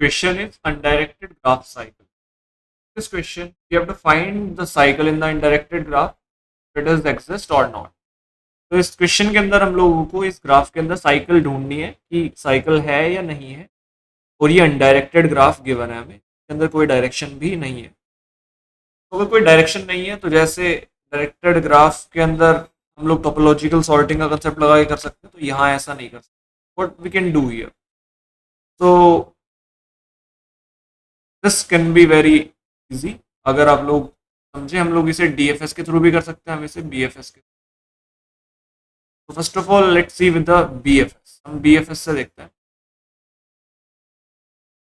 Question is undirected graph cycle. This question you have to find the cycle in the undirected graph, if it does exist or not. तो इस question के अंदर हम लोगों को इस ग्राफ के अंदर साइकिल ढूंढनी है कि साइकिल है या नहीं है, और ये अनडायरेक्टेड ग्राफ गिवन है हमें, इसके अंदर कोई डायरेक्शन भी नहीं है। तो अगर कोई डायरेक्शन नहीं है तो जैसे डायरेक्टेड ग्राफ के अंदर हम लोग टोपोलॉजिकल सॉर्टिंग का कंसेप्ट लगा के कर सकते हैं, तो यहाँ ऐसा नहीं कर सकते। What we can do here, तो this can be very easy. अगर आप लोग समझे, हम लोग इसे डीएफएस के थ्रू भी कर सकते हैं, हम इसे बीएफएस के। तो first of all let's see with the BFS, हम बीएफएस से देखते हैं।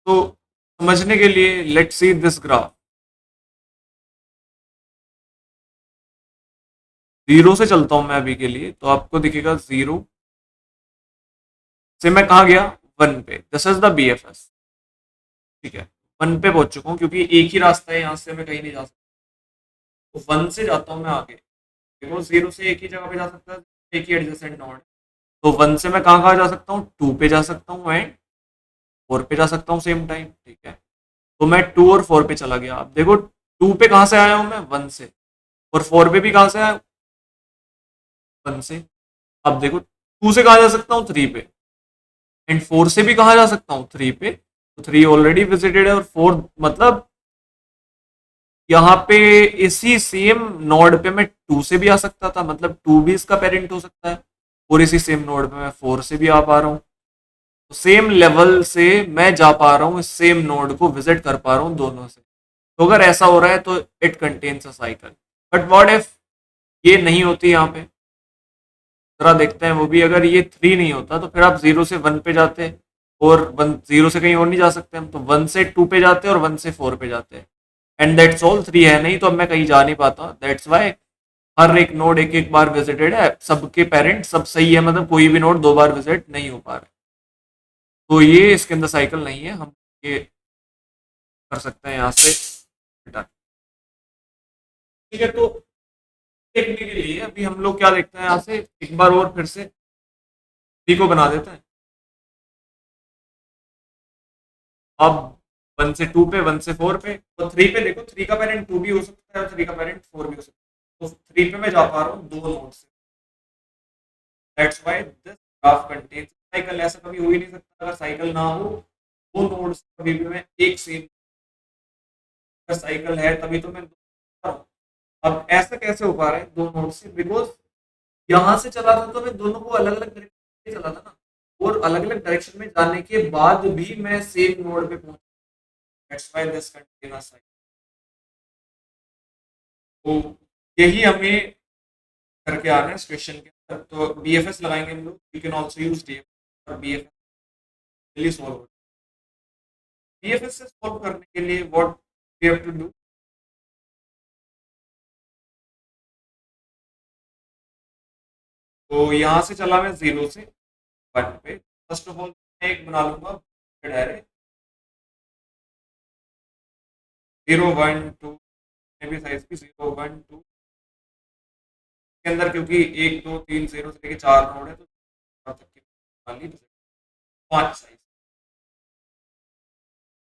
तो समझने के लिए let's see this graph. Zero से चलता हूं मैं अभी के लिए, तो आपको दिखेगा जीरो से मैं कहा गया 1 पे, दिस इज द बीएफएस। ठीक है, 1 पे पहुंच चुका हूं क्योंकि एक ही रास्ता है, यहां से मैं कहीं नहीं जा सकता। तो 1 से जाता हूं मैं आगे, देखो 0 से एक ही जगह पे जा सकता है, एक ही एडजेसेंट नोड। तो 1 से मैं कहाँ कहाँ जा सकता हूँ, 2 पे जा सकता हूँ एंड 4 पे जा सकता हूँ सेम टाइम। ठीक है, तो मैं 2 और 4 पे चला गया। अब देखो 2 पे कहाँ से आया हूँ मैं, 1 से, और 4 पे भी कहाँ से आया, 1 से। अब देखो 2 से कहाँ जा सकता हूँ, 3 पे, एंड 4 से भी कहाँ जा सकता हूँ, 3 पे। तो 3 ऑलरेडी विजिटेड है, और 4 मतलब यहाँ पे इसी सेम नोड पे मैं 2 से भी आ सकता था, मतलब 2 भी इसका पेरेंट हो सकता है, और इसी सेम नोड पे मैं 4 से भी आ पा रहा हूँ। तो सेम लेवल से मैं जा पा रहा हूँ, इस सेम नोड को विजिट कर पा रहा हूँ दोनों से। तो अगर ऐसा हो रहा है तो it contains a cycle. But what if ये नहीं होती, यहाँ पे जरा देखते हैं वो भी। अगर ये 3 नहीं होता तो फिर आप 0 से 1 पे जाते, और 0 से कहीं और नहीं जा सकते हम, तो 1 से 2 पे जाते और 1 से 4 पे जाते, एंड दैट्स ऑल। 3 है नहीं तो अब मैं कहीं जा नहीं पाता, दैट्स वाई हर एक नोड एक एक बार विजिटेड है, सबके पेरेंट सब सही है, मतलब कोई भी नोड 2 बार विजिट नहीं हो पा रहा है। तो ये इसके अंदर साइकिल नहीं है, हम ये कर सकते हैं यहाँ से हटा। ठीक है, तो देखने के लिए अभी हम लोग क्या देखते हैं, यहाँ से एक बार और फिर से थ्री को बना देते हैं। अब 1 से 2 पे, 1 से 4 पे, तो 3 पे देखो 3 का पेरेंट 2 भी हो सकता है और 3 का पेरेंट 4 भी हो सकता है। तो 3 पे मैं जा पा रहा हूँ 2 नोड से, that's why this graph contains cycle. ऐसा कभी हो ही नहीं सकता अगर साइकिल ना हो, वो नोड्स कभी भी मैं एक सेम, अगर साइकिल है तभी तो मैं अब ऐसा कैसे हो पा रहा है 2 नोड से, बिकॉज यहाँ से चला था तो मैं दोनों को अलग अलग डायरेक्शन में चला था ना, और अलग अलग डायरेक्शन में जाने के बाद भी मैं सेम नोड पे पहुंचा, that's why this continuous cycle. तो यही हमें करके आना है इस क्वेश्चन के अंदर। तो बीएफएस लगाएंगे हम लोग, you can also use DFS और बीएफएस के लिए सॉल्व। बीएफएस से सॉल्व करने के लिए what we have to do, तो यहाँ से चला मैं 0 से 1 पे। फर्स्ट ऑफ ऑल मैं एक बना लूंगा डायरेक्ट 0 1 2, मे भी साइज की 0 1 2 के अंदर, क्योंकि 1 2 3 0 से लेके 4 नोड है, तो 4 तक की मान ली 5 साइज।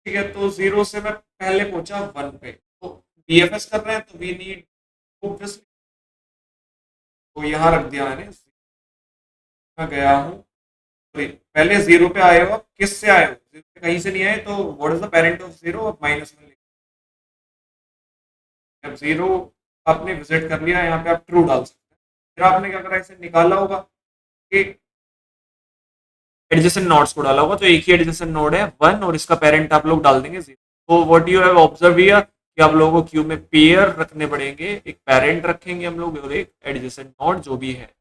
ठीक है, तो 0 से मैं पहले पहुंचा 1 पे, तो बीएफएस कर रहे हैं तो वी नीड, तो यहाँ रख दिया मैंने। मैं गया हूँ, पहले 0 पे आए हो, किस से आए हो, 0 पे कहीं से नहीं आए, तो what is the parent of 0, अब माइनस में। जब 0 आपने विजिट कर लिया, यहाँ पे आप ट्रू डाल सकते हैं। फिर आपने क्या करा, इसे निकाला होगा कि एडजेसेंट नोड्स को डाला होगा, तो एक ही एडजेसेंट नोड है 1, और इसका पेरेंट आप लोग डाल देंगे 0। तो what you have observe here कि आप लोगों को क्यू में पेयर रखने पड़ेंगे, एक पेरेंट रखेंगे हम लोग और एक एडजेसेंट नोड जो भी है।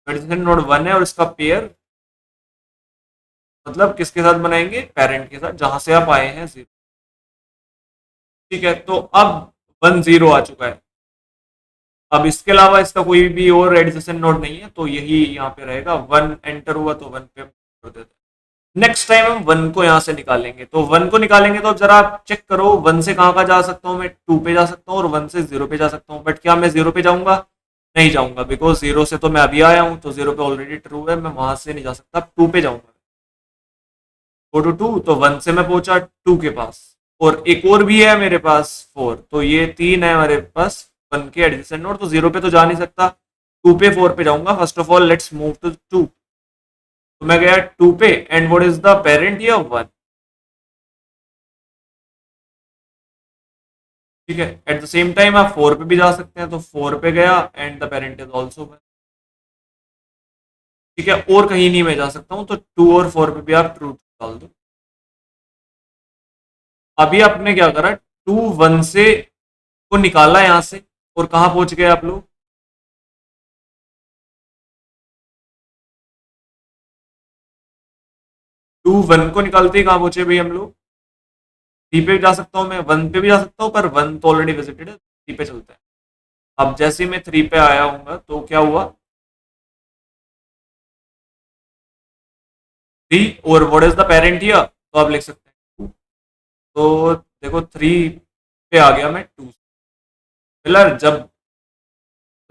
एडजेसेंट नोड 1 है और इसका पेयर मतलब किसके साथ बनाएंगे, पेरेंट के साथ, जहां से आप आए हैं 0। ठीक है, तो अब 1 0 आ चुका है। अब इसके अलावा इसका कोई भी और एडजेसेंट नोड नहीं है, तो यही यहाँ पे रहेगा। 1 एंटर हुआ तो 1 पे हम छोड़ देते हैं। नेक्स्ट टाइम हम 1 को यहाँ से निकालेंगे, तो 1 को निकालेंगे तो जरा आप चेक करो 1 से कहाँ कहाँ जा सकता हूँ मैं, 2 पे जा सकता हूँ और 1 से 0 पे जा सकता हूँ। बट क्या मैं 0 पे जाऊंगा, नहीं जाऊंगा, बिकॉज 0 से तो मैं अभी आया हूँ, तो 0 पे ऑलरेडी ट्रू है, मैं वहां से नहीं जा सकता, 2 पे जाऊंगा। 4 to 2, तो 1 से मैं पहुंचा 2 के पास, और एक और भी है मेरे पास 4, तो ये 3 है मेरे पास 1 के एडजेसेंट नोड, तो 0 पे तो जा नहीं सकता, 2 पे 4 पे जाऊंगा। First of all let's move to 2, तो मैं गया 2 पे, and what is the parent here? 1। ठीक है, एट द सेम टाइम आप 4 पे भी जा सकते हैं, तो 4 पे गया and the parent is also 1। ठीक है, और कहीं नहीं मैं जा सकता हूं, तो 2 और 4 पे भी आप ट्रू डाल दो। अभी आपने क्या करा, 2 1 से को निकाला यहां से, और कहां पहुंच गए आप लोग? 2 1 को निकालते ही कहां पहुंचे भाई हम लोग? 3 पे भी जा सकता हूं मैं, 1 पे भी जा सकता हूं, पर 1 तो ऑलरेडी विजिटेड है, 3 पे चलते हैं। अब जैसे ही मैं 3 पे आया हूँ तो क्या हुआ? 3, और what is the parent here? तो आप लिख सकते हैं 2। तो देखो 3 पे आ गया मैं 2, फिलहाल जब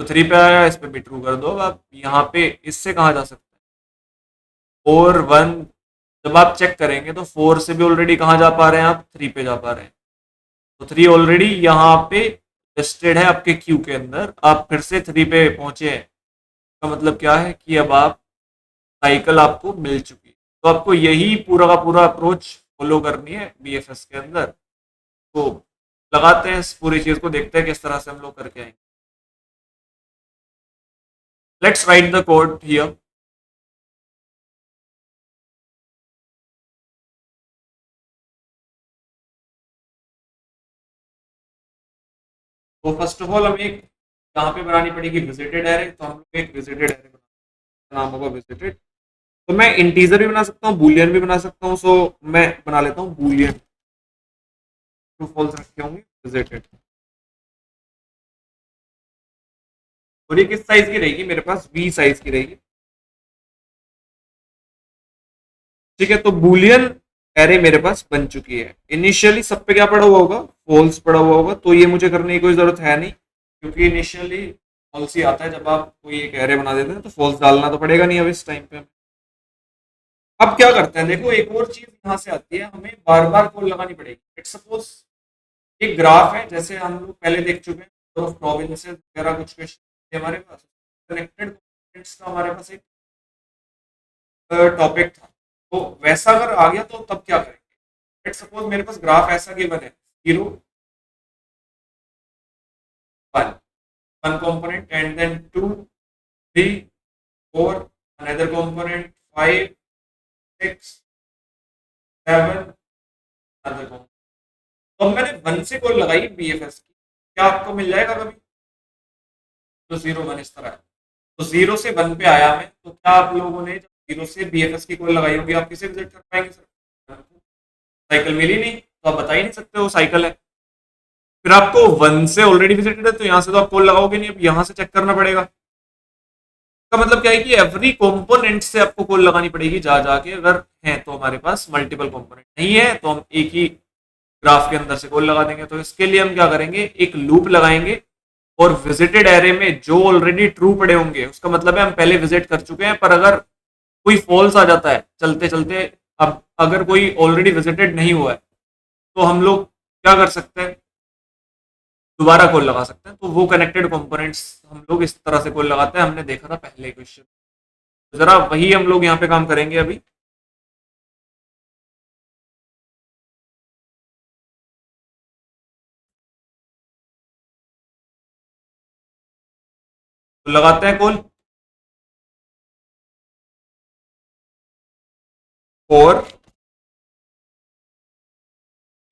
तो 3 पे आया, इस पे भी ट्रू कर दो। अब आप यहाँ पे इससे कहाँ जा सकते हैं? और 1, जब आप चेक करेंगे तो 4 से भी ऑलरेडी कहाँ जा पा रहे हैं आप? 3 पे जा पा रहे हैं, तो 3 ऑलरेडी यहाँ पे लिस्टेड है आपके क्यू के अंदर, आप फिर से 3 पे पहुंचे हैं, का मतलब क्या है कि अब आप साइकिल आपको मिल चुकी है। तो आपको यही पूरा का पूरा अप्रोच फॉलो करनी है बीएफएस के अंदर। तो लगाते हैं इस पूरी चीज को, देखते हैं किस तरह से हम लोग करके आएंगे। Let's write the code here. तो फर्स्ट ऑफ ऑल हमें एक कहाँ पे बनानी पड़ेगी? विजिटेड एरे, तो हम लोग एक विजिटेड एरे बना, नाम होगा विजिटेड। तो मैं इंटीजर भी बना सकता हूँ, बूलियन भी बना सकता हूँ, सो मैं बना लेता हूँ बूलियन। ट्रू फॉल्स रखे होंगे विजिटेड, और ये किस साइज की रहेगी? मेरे पास वी साइज की रहेगी। ठीक है, तो बूलियन एरे मेरे पास बन चुकी है। इनिशियली सब पे क्या पड़ा हुआ होगा? फॉल्स पड़ा हुआ होगा, तो ये मुझे करने की कोई जरूरत है नहीं, क्योंकि इनिशियली फॉल्स ही आता है। जब आप कोई एक एरे बना देते हैं तो फॉल्स डालना तो पड़ेगा नहीं अब इस टाइम पे। अब क्या करते हैं, देखो एक और चीज यहाँ से आती है, हमें बार बार कॉल लगानी पड़ेगी। इट्स सपोज एक ग्राफ है, जैसे हम लोग पहले देख चुके हैं, प्रोविंसेस वगैरह कुछ क्वेश्चन हमारे पास कनेक्टेड का हमारे पास एक टॉपिक था। तो वैसा अगर आ गया तो तब क्या करेंगे? लेट्स सपोज मेरे पास ग्राफ ऐसा गिवन है, 0 1 1 component, and then 2 3 4 another component, 5 6 7 another component। तो अब मैंने 1 से कॉल लगाई बीएफएस की, क्या आपको मिल जाएगा कभी? तो 0 1 इस तरह है। तो 0 से 1 पे आया मैं, तो क्या आप लोगों ने जब 0 से बीएफएस की कॉल लगाई होगी, आप किसे विजिट कर पाएंगे? सर साइकिल मिली नहीं, तो आप बता ही नहीं सकते वो साइकिल है। फिर आपको 1 से ऑलरेडी विजिटेड है, तो यहाँ से तो आप कॉल लगाओगे नहीं, अब यहाँ से चेक करना पड़ेगा। का मतलब क्या है कि एवरी कंपोनेंट से आपको कॉल लगानी पड़ेगी जा जाके, अगर है तो हमारे पास मल्टीपल कंपोनेंट, नहीं है तो हम एक ही ग्राफ के अंदर से कॉल लगा देंगे। तो इसके लिए हम क्या करेंगे, एक लूप लगाएंगे, और विजिटेड एरे में जो ऑलरेडी ट्रू पड़े होंगे, उसका मतलब है हम पहले विजिट कर चुके हैं, पर अगर कोई फॉल्स आ जाता है चलते चलते, अब अगर कोई ऑलरेडी विजिटेड नहीं हुआ है, तो हम लोग क्या कर सकते हैं, दोबारा कॉल लगा सकते हैं। तो वो कनेक्टेड कंपोनेंट्स हम लोग इस तरह से कॉल लगाते हैं, हमने देखा था पहले क्वेश्चन। तो जरा वही हम लोग यहाँ पे काम करेंगे अभी। तो लगाते हैं कॉल और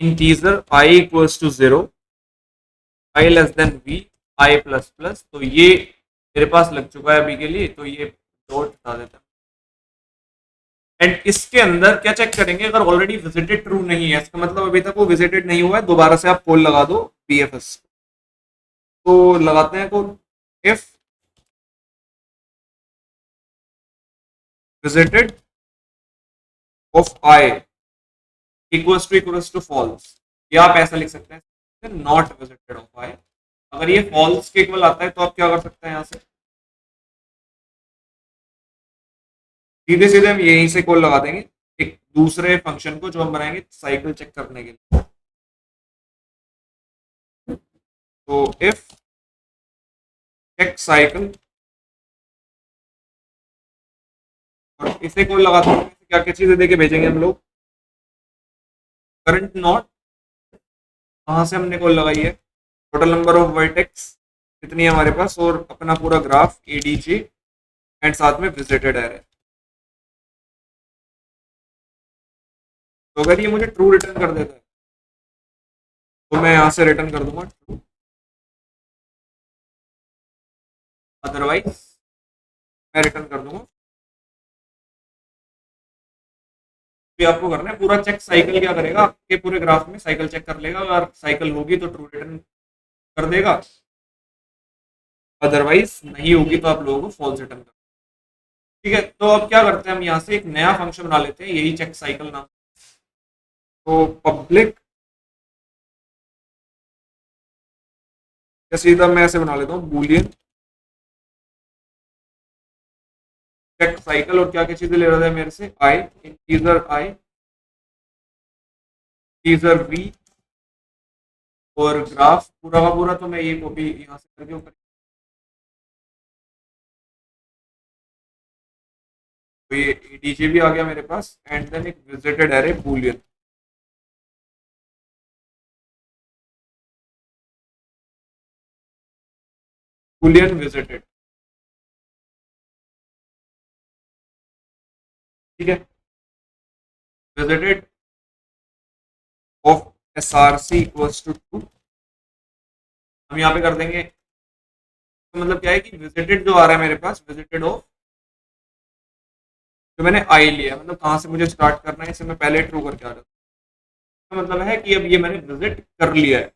integer i equals to 0, i less than v, i plus plus. तो ये मेरे पास लग चुका है अभी के लिए, तो ये डॉट हटा देता है। एंड इसके अंदर क्या चेक करेंगे, अगर ऑलरेडी विजिटेड ट्रू नहीं है, इसका मतलब अभी तक वो विजिटेड नहीं हुआ है, दोबारा से आप कॉल लगा दो बीएफएस। तो लगाते हैं call, if visited of i equals to false, या आप ऐसा लिख सकते हैं नॉट विजिटेड ऑफ i। अगर ये फॉल्स के इक्वल आता है तो आप क्या कर सकते हैं, यहाँ से सीधे सीधे हम यहीं से कॉल लगा देंगे, एक दूसरे फंक्शन को जो हम बनाएंगे साइकिल चेक करने के लिए। तो इफ चेक साइकिल, और इसे कौन लगाते हैं, क्या क्या चीजें देके भेजेंगे हम लोग, करंट नोड, कहाँ से हमने कॉल लगाई है, टोटल नंबर ऑफ वर्टेक्स कितनी है हमारे पास, और अपना पूरा ग्राफ एडीजी एंड साथ में विजिटेड एरे। तो अगर ये मुझे ट्रू रिटर्न कर देता है तो मैं यहाँ से रिटर्न कर दूंगा ट्रू, अदरवाइज मैं रिटर्न कर दूंगा। भी आपको करना है पूरा चेक साइकिल, क्या करेगा आपके पूरे ग्राफ में साइकिल चेक कर लेगा, अगर साइकिल होगी तो ट्रू रिटर्न कर देगा, अदरवाइज नहीं होगी तो आप लोगों को फॉल्स रिटर्न कर। ठीक है, तो अब क्या करते हैं, हम यहाँ से एक नया फंक्शन बना लेते हैं, यही चेक साइकिल नाम। तो पब्लिक, या सीधा मैं ऐसे बना लेता हूँ बूलियन चेक साइकिल, और क्या क्या चीजें ले रहा था मेरे से, आई इंटीजर वी, और ग्राफ पूरा का पूरा, तो मैं ये कॉपी यहाँ से करके ऊपर, तो ये डीजे भी आ गया मेरे पास, एंड देन एक visited array boolean, boolean visited. ठीक है, visited of S R C equals to true, हम यहाँ पे कर देंगे, तो मतलब क्या है कि विजिटेड जो आ रहा है मेरे पास, विजिटेड ऑफ, जो मैंने आई लिया, मतलब कहाँ से मुझे स्टार्ट करना है, इसे मैं पहले ट्रू करके आ रहा हूँ, तो मतलब है कि अब ये मैंने विजिट कर लिया है,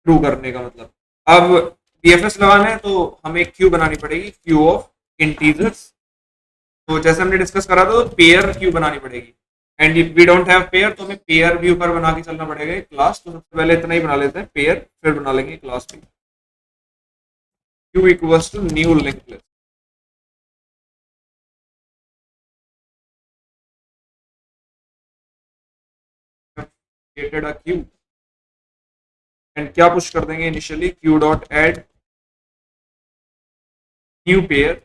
ट्रू करने का मतलब। अब बीएफएस लगाना है तो हमें एक क्यू बनानी पड़ेगी, क्यू ऑफ इंटीजर्स, तो जैसे हमने डिस्कस करा था, तो पेयर क्यू बनानी पड़ेगी, and if we don't have pair तो हमें पेयर भी ऊपर बना के चलना पड़ेगा क्लास। तो सबसे पहले इतना ही बना लेते हैं पेयर, फिर बना लेंगे क्लास भी, queue equals to new link list. Created a queue, and क्या पुश कर देंगे initially, queue dot add new pair,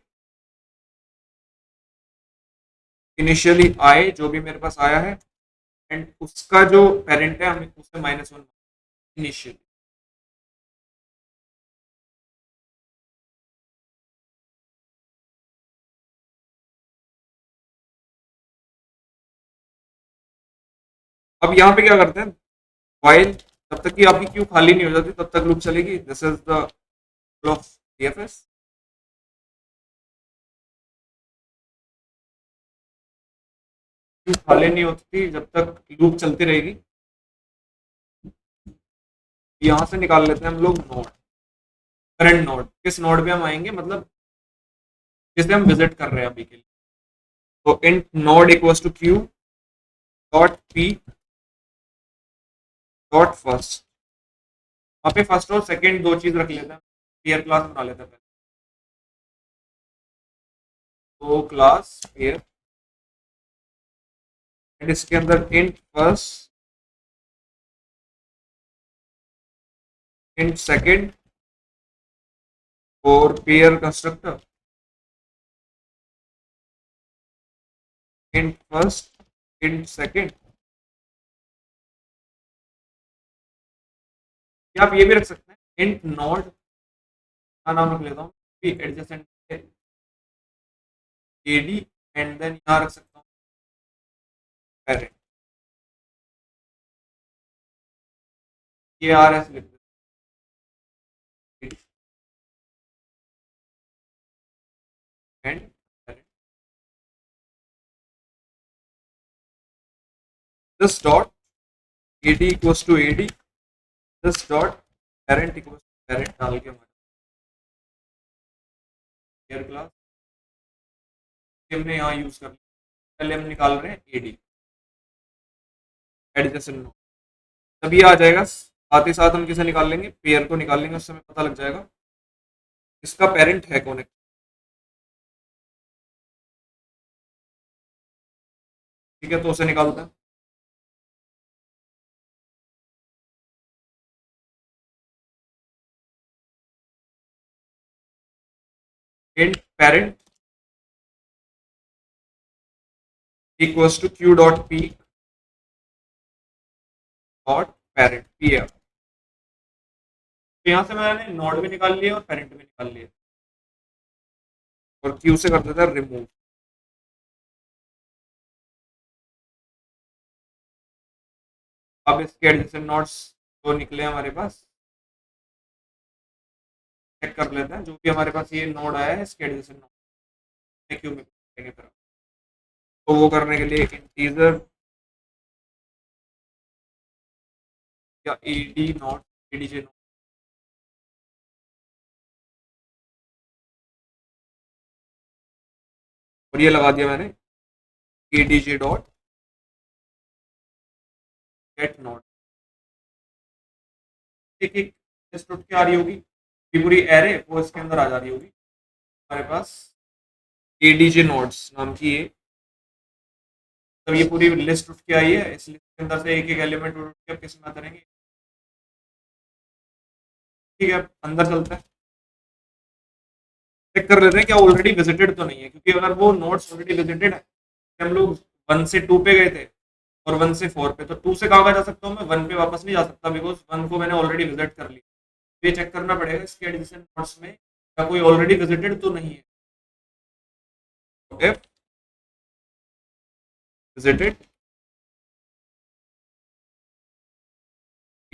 initially I जो भी मेरे पास आया है, एंड उसका जो पेरेंट है हमें उससे -1 इनिशियली। अब यहाँ पे क्या करते हैं, वाइल, तब तक कि आपकी क्यू खाली नहीं हो जाती तब तक लूप चलेगी, this is the of DFS. Q खाली नहीं होती जब तक लूप चलती रहेगी। यहाँ से निकाल लेते हैं हम लोग नोड, करंट नोड, किस नोड पे हम आएंगे, मतलब जिसे हम विजिट कर रहे हैं अभी के लिए। तो int node equals to queue dot P dot first, वहाँ पे फर्स्ट और सेकंड दो चीज रख लेते हैं, पेयर क्लास बना लेते हैं पहले, तो क्लास पेयर, एंड इसके अंदर इंट फर्स्ट, इंट सेकंड, और pair constructor, int first, int second, या आप ये भी रख सकते हैं इंट नोड का नाम रख लेता हूँ एडजेसेंट एडी, एंड देन यहाँ रख सकता हूँ पेरेंट, ये आर एस लिख देते and parent, this dot ad equals to ad, this dot parent equals to parent डाल के हमारे पेयर क्लास हमने यहाँ यूज कर लिया। पहले हम निकाल रहे हैं एडी एडजेसेंट नोड, तभी आ जाएगा, साथ ही साथ हम किसे निकाल लेंगे, पेयर को निकाल लेंगे, उससे हमें पता लग जाएगा इसका पेरेंट है कौन है। ठीक है, तो उसे निकालते हैं। Int parent equals to queue dot P dot parent P है। तो यहाँ से मैंने नोड भी निकाल लिया और पेरेंट भी निकाल लिया, और क्यू से कर देता है रिमूव। अब इसके एडजेसेंट नोड्स तो निकले हमारे पास, चेक कर लेते हैं। जो भी हमारे पास ये नोड आया है इसके एडजेसेंट नोड क्यू में देंगे फिर। तो वो करने के लिए इंटीजर या ईडी नोड एडीजे नोड, और ये लगा दिया मैंने एडीजे डॉट गेट नोड। एक एक लिस्ट उठ के आ रही होगी, ये पूरी एरे वो इसके अंदर आ जा रही होगी हमारे पास एडीजे नोड्स नाम की ये। तो ये पूरी लिस्ट उठ के आई है, इस लिस्ट के अंदर से एक एक एलिमेंट उठ के अब किस में करेंगे। ठीक है, अंदर चलते हैं, चेक कर लेते हैं क्या ऑलरेडी विजिटेड तो नहीं है, क्योंकि अगर वो नोड्स ऑलरेडी विजिटेड है, हम लोग 1 से 2 पे गए थे और 1 से 4 पे, तो 2 से कहाँ जा सकता हूँ मैं, 1 पे वापस नहीं जा सकता, बिकॉज 1 को मैंने ऑलरेडी विजिट कर लिया। ये चेक करना पड़ेगा इसके एडजेसेंट नोड्स में क्या कोई ऑलरेडी विजिटेड तो नहीं है। इफ विजिटेड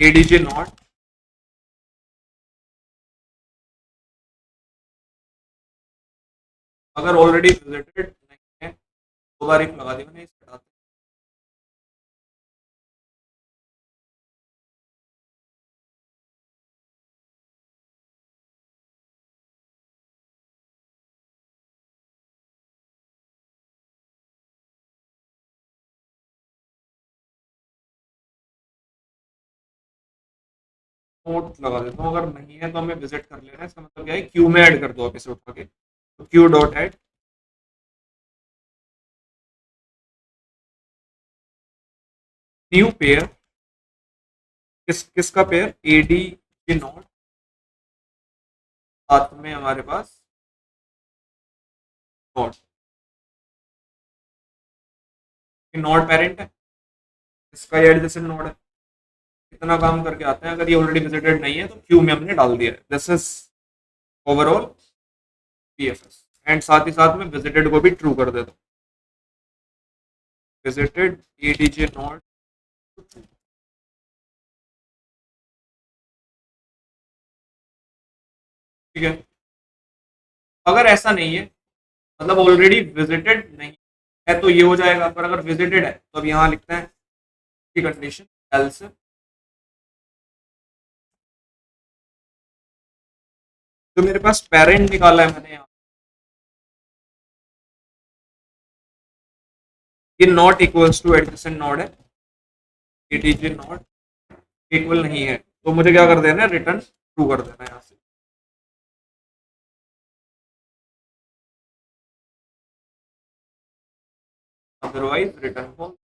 एडीजे नॉट, अगर ऑलरेडी विजिटेड नहीं है, दो बार एक लगा दी मैंने, इस हटाते नोट लगा देता हूँ। अगर नहीं है तो हमें विजिट कर लेना है, इसका मतलब क्या है, क्यू में ऐड कर दो आप इसे उठा के, तो Q dot add new pair, किसका पेयर, एडी के नोट, साथ में हमारे पास नोट, नोट पेरेंट है, इसका ये एडजेसेंट नोड है। इतना काम करके आते हैं, अगर ये ऑलरेडी विजिटेड नहीं है तो क्यू में हमने डाल दिया है। This is overall PFS, and साथ ही साथ में विजिटेड को भी ट्रू कर देता हूँ, विजिटेड एडीजे नोट। ठीक है, अगर ऐसा नहीं है, मतलब ऑलरेडी विजिटेड नहीं है, तो ये हो जाएगा, पर अगर विजिटेड है तो अब यहाँ लिखते हैं की कंडीशन एल्स। तो मेरे पास पेरेंट निकाला है मैंने यहाँ, ये not equals two adjacent node है, एडीजे नॉट इक्वल नहीं है, तो मुझे क्या कर देना है, रिटर्न ट्रू कर देना है यहाँ से। Otherwise return false.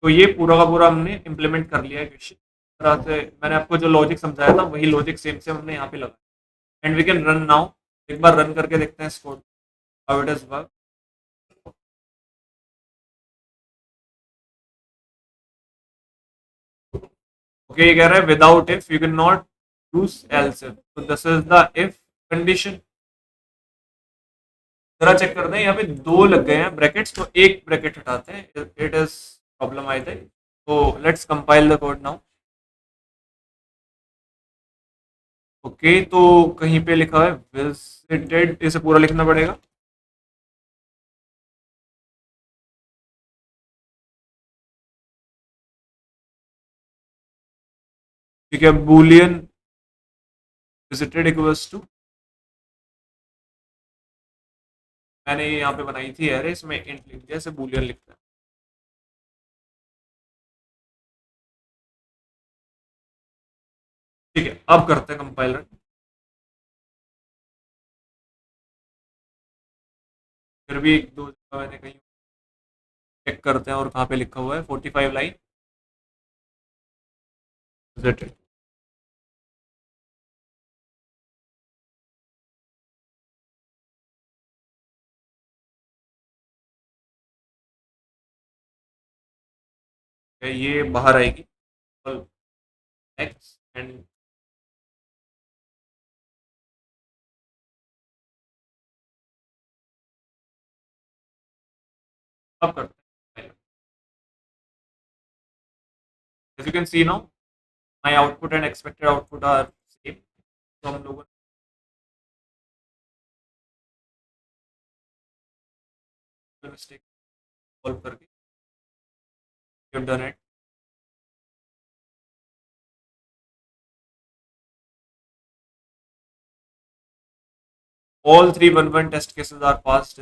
तो ये पूरा का पूरा हमने इम्प्लीमेंट कर लिया है क्वेश्चन तरह से। मैंने आपको जो लॉजिक समझाया था वही लॉजिक सेम से हमने यहाँ पे लगा, and we can run now. एक बार रन करके देखते हैं इसको, how it is work. Okay, ये कह रहा है without if you can not use else if, तो this is the if condition. जरा चेक करते हैं, यहाँ पे दो लग गए हैं ब्रैकेट्स, तो एक ब्रैकेट हटाते हैं, it is problem I think. तो let's compile the code now. Okay, तो कहीं पे लिखा है विजिटेड, इसे पूरा लिखना पड़ेगा। ठीक है, बूलियन विजिटेड इक्वल्स टू, मैंने ये यहाँ पे बनाई थी एरे, इसमें इंट लिख दिया, इसे बूलियन लिखता है। ठीक है, अब करते हैं कंपाइलर। फिर भी एक दो जगह मैंने कहीं चेक करते हैं और कहाँ पे लिखा हुआ है 45 लाइन विजिटेड। ये बाहर आएगी एक्स एंड अब करते हैं। As you can see now, my output and expected output are same. तो हम लोगों ने मिस्टेक सॉल्व करके we have done it. All three 1-1 test cases are passed.